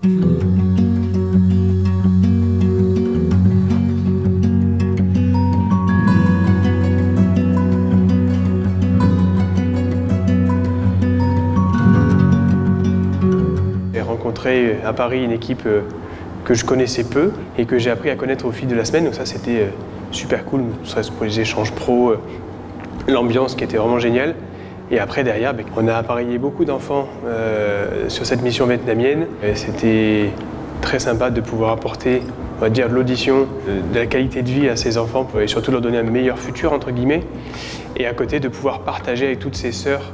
J'ai rencontré à Paris une équipe que je connaissais peu et que j'ai appris à connaître au fil de la semaine, donc ça c'était super cool, ne serait-ce pour les échanges pro, l'ambiance qui était vraiment géniale. Et après derrière, on a appareillé beaucoup d'enfants sur cette mission vietnamienne. C'était très sympa de pouvoir apporter, on va dire, de l'audition, de la qualité de vie à ces enfants et surtout leur donner un meilleur futur entre guillemets. Et à côté de pouvoir partager avec toutes ces sœurs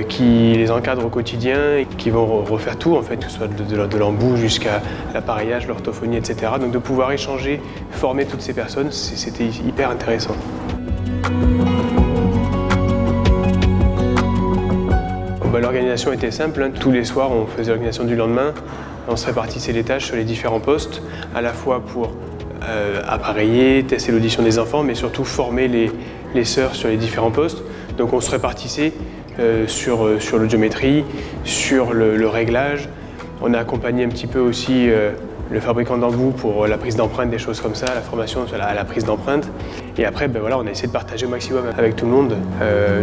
qui les encadrent au quotidien et qui vont refaire tout en fait, que ce soit de l'embout jusqu'à l'appareillage, l'orthophonie, etc. Donc de pouvoir échanger, former toutes ces personnes, c'était hyper intéressant. L'organisation était simple, hein. Tous les soirs on faisait l'organisation du lendemain, on se répartissait les tâches sur les différents postes, à la fois pour appareiller, tester l'audition des enfants, mais surtout former les sœurs sur les différents postes. Donc on se répartissait sur l'audiométrie, sur le réglage. On a accompagné un petit peu aussi le fabricant d'embout pour la prise d'empreintes, des choses comme ça, la formation à la prise d'empreintes. Et après, voilà, on a essayé de partager au maximum avec tout le monde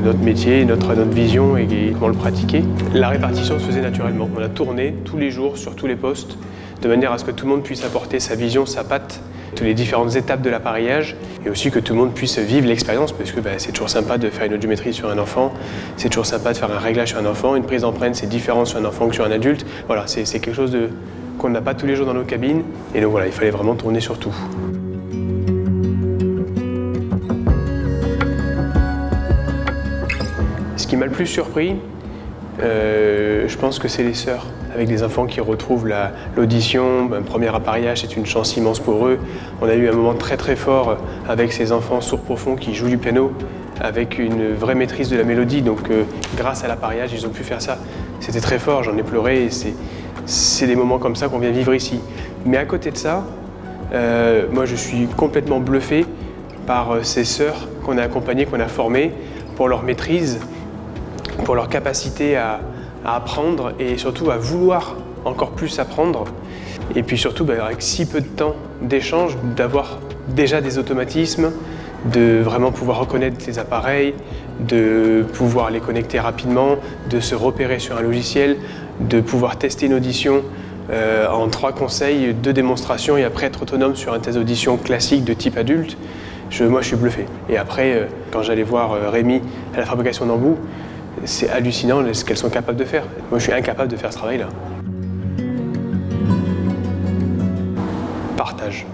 notre métier, notre vision et comment le pratiquer. La répartition se faisait naturellement. On a tourné tous les jours sur tous les postes, de manière à ce que tout le monde puisse apporter sa vision, sa patte, toutes les différentes étapes de l'appareillage, et aussi que tout le monde puisse vivre l'expérience, parce que c'est toujours sympa de faire une audiométrie sur un enfant, c'est toujours sympa de faire un réglage sur un enfant, une prise d'empreinte c'est différent sur un enfant que sur un adulte. Voilà, c'est quelque chose qu'on n'a pas tous les jours dans nos cabines, et donc voilà, il fallait vraiment tourner sur tout. Ce qui m'a le plus surpris, je pense que c'est les sœurs, avec des enfants qui retrouvent l'audition. Un premier appareillage, c'est une chance immense pour eux. On a eu un moment très très fort avec ces enfants sourds profonds qui jouent du piano avec une vraie maîtrise de la mélodie. Donc grâce à l'appareillage, ils ont pu faire ça. C'était très fort, j'en ai pleuré. Et c'est des moments comme ça qu'on vient vivre ici. Mais à côté de ça, moi je suis complètement bluffé par ces sœurs qu'on a accompagnées, qu'on a formées, pour leur maîtrise, pour leur capacité à apprendre et surtout à vouloir encore plus apprendre. Et puis surtout, avec si peu de temps d'échange, d'avoir déjà des automatismes, de vraiment pouvoir reconnaître les appareils, de pouvoir les connecter rapidement, de se repérer sur un logiciel, de pouvoir tester une audition en 3 conseils, 2 démonstrations et après être autonome sur un test d'audition classique de type adulte. Moi, je suis bluffé. Et après, quand j'allais voir Rémi à la fabrication d'embout, c'est hallucinant ce qu'elles sont capables de faire. Moi, je suis incapable de faire ce travail-là. Partage.